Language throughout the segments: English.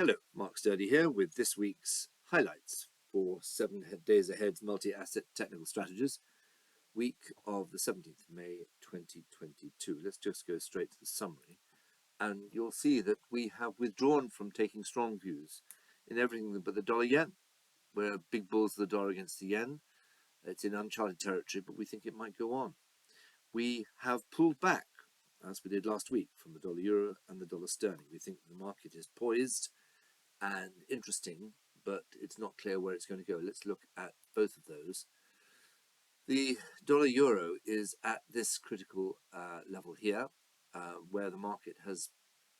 Hello, Mark Sturdy here with this week's highlights for 7 Days Ahead's multi-asset technical strategies, week of the 17th of May 2022. Let's just go straight to the summary, and you'll see that we have withdrawn from taking strong views in everything but the dollar yen. We're big bulls of the dollar against the yen. It's in uncharted territory, but we think it might go on. We have pulled back, as we did last week, from the dollar euro and the dollar sterling. We think the market is poised and interesting, but it's not clear where it's going to go. Let's look at both of those. The dollar euro is at this critical level here, where the market has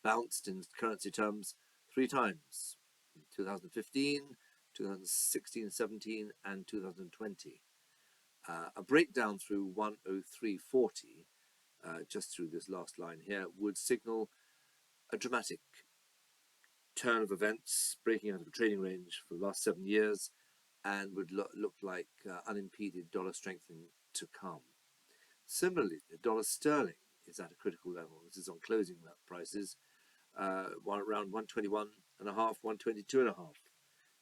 bounced in currency terms 3 times: in 2015, 2016, 17, and 2020. A breakdown through 103.40, just through this last line here, would signal a dramatic turn of events, breaking out of a trading range for the last 7 years, and would look like unimpeded dollar strengthening to come. Similarly, the dollar sterling is at a critical level. This is on closing prices, around 121.5, 122.5.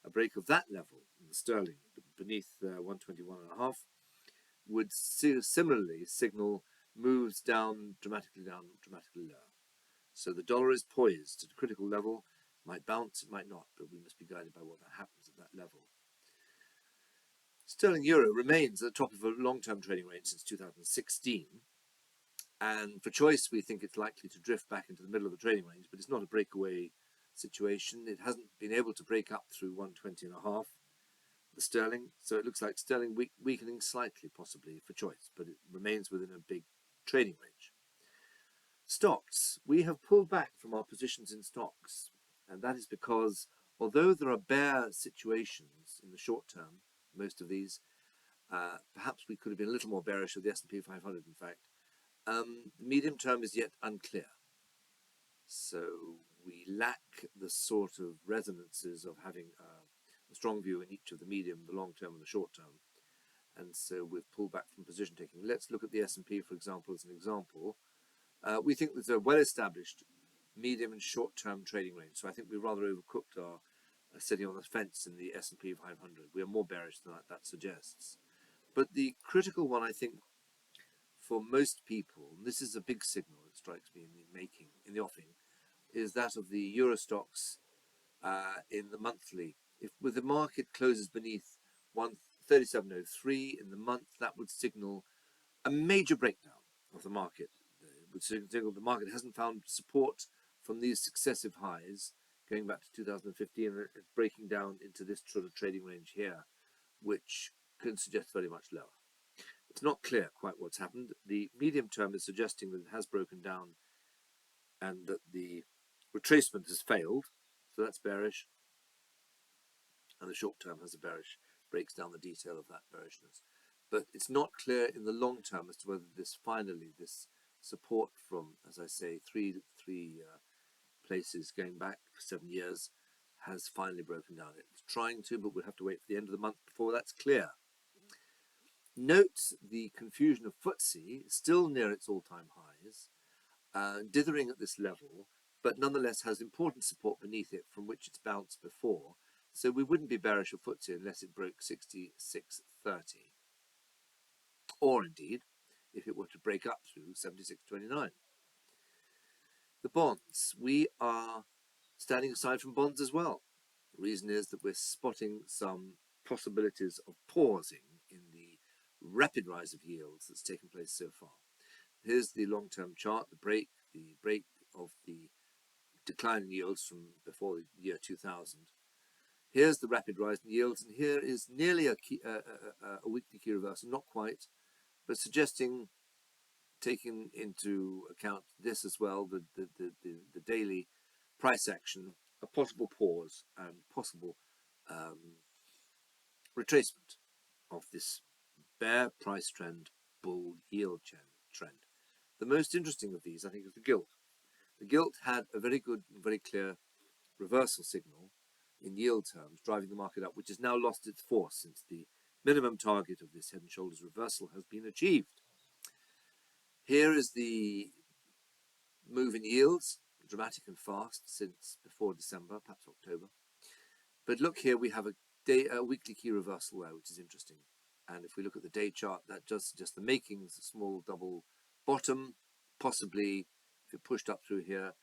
A break of that level in the sterling beneath 121.5 would similarly signal moves down, dramatically lower. So the dollar is poised at a critical level. Might bounce, it might not, but we must be guided by what happens at that level. Sterling euro remains at the top of a long-term trading range since 2016, and for choice we think it's likely to drift back into the middle of the trading range, but it's not a breakaway situation. It hasn't been able to break up through 120.5, the sterling, so it looks like sterling weakening slightly, possibly for choice, but it remains within a big trading range. Stocks, we have pulled back from our positions in stocks, and that is because although there are bear situations in the short term, most of these, perhaps we could have been a little more bearish with the S&P 500, in fact. The medium term is yet unclear. So we lack the sort of resonances of having a strong view in each of the medium, the long term and the short term. And so we've pulled back from position taking. Let's look at the S&P, for example, as an example. We think there's a well-established medium and short-term trading range. So I think we rather overcooked our sitting on the fence in the S&P 500. We are more bearish than that suggests. But the critical one, I think, for most people, and this is a big signal that strikes me in the offing, is that of the Euro stocks in the monthly. If the market closes beneath 137.03 in the month, that would signal a major breakdown of the market. It would signal the market hasn't found support from these successive highs going back to 2015, and it's breaking down into this sort of trading range here, which can suggest very much lower. It's not clear quite what's happened. The medium term is suggesting that it has broken down and that the retracement has failed, so that's bearish. And the short term has a bearish, breaks down the detail of that bearishness. But it's not clear in the long term as to whether this support from, as I say, three places going back for 7 years has finally broken down. It's trying to, but we'll have to wait for the end of the month before that's clear. Note the confusion of FTSE, still near its all-time highs, dithering at this level, but nonetheless has important support beneath it from which it's bounced before. So we wouldn't be bearish of FTSE unless it broke 66.30. Or indeed, if it were to break up through 76.29. The bonds, we are standing aside from bonds as well. The reason is that we're spotting some possibilities of pausing in the rapid rise of yields that's taken place so far. Here's the long-term chart, the break of the decline in yields from before the year 2000. Here's the rapid rise in yields, and here is nearly a weekly key reversal, not quite, but suggesting, taking into account this as well, the daily price action, a possible pause and possible retracement of this bear price trend, bull yield trend. The most interesting of these, I think, is the gilt. The gilt had a very good, very clear reversal signal in yield terms, driving the market up, which has now lost its force since the minimum target of this head and shoulders reversal has been achieved. Here is the move in yields. dramatic and fast since before December, perhaps October. But look here, we have a weekly key reversal there, which is interesting. And if we look at the day chart, that does suggest the makings, a small double bottom, possibly, if it pushed up through here,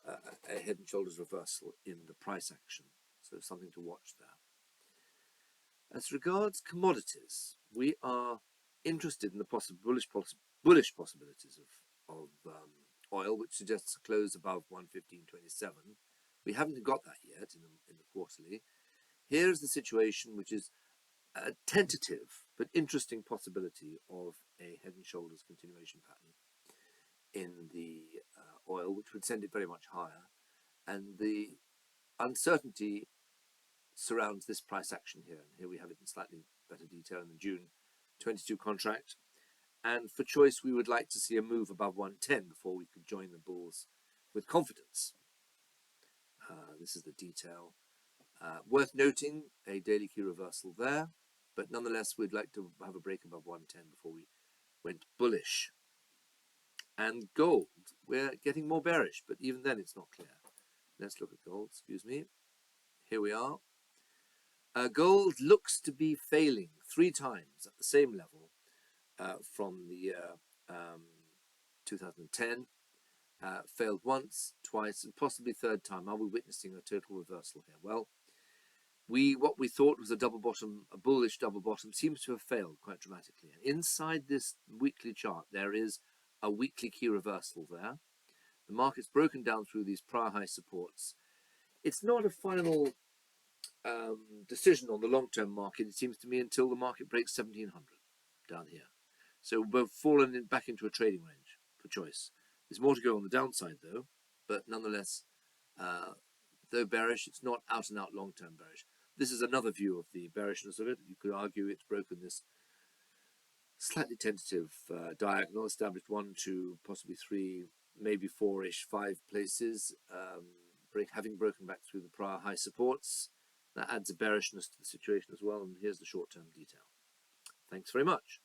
a head and shoulders reversal in the price action. So something to watch there. As regards commodities, we are interested in the bullish possibilities of oil, which suggests a close above 115.27. We haven't got that yet in the quarterly. Here's the situation, which is a tentative but interesting possibility of a head and shoulders continuation pattern in the oil, which would send it very much higher. And the uncertainty surrounds this price action here. And here we have it in slightly better detail in the June 22 contract. And for choice, we would like to see a move above 110 before we could join the bulls with confidence. This is the detail. Worth noting, a daily key reversal there, but nonetheless, we'd like to have a break above 110 before we went bullish. And gold, we're getting more bearish, but even then it's not clear. Let's look at gold, excuse me. Here we are. Gold looks to be failing 3 times at the same level from the year 2010. Failed once, twice, and possibly third time. Are we witnessing a total reversal here? Well, what we thought was a double bottom, a bullish double bottom, seems to have failed quite dramatically. And inside this weekly chart, there is a weekly key reversal there. The market's broken down through these prior high supports. It's not a final decision on the long-term market, it seems to me, until the market breaks 1700 down here. So we've fallen back into a trading range for choice. There's more to go on the downside, though, but nonetheless, though bearish, it's not out and out long-term bearish. This is another view of the bearishness of it. You could argue it's broken this slightly tentative diagonal, established 1, 2, possibly 3, maybe 4-ish, 5 places, having broken back through the prior high supports. That adds a bearishness to the situation as well, and here's the short-term detail. Thanks very much.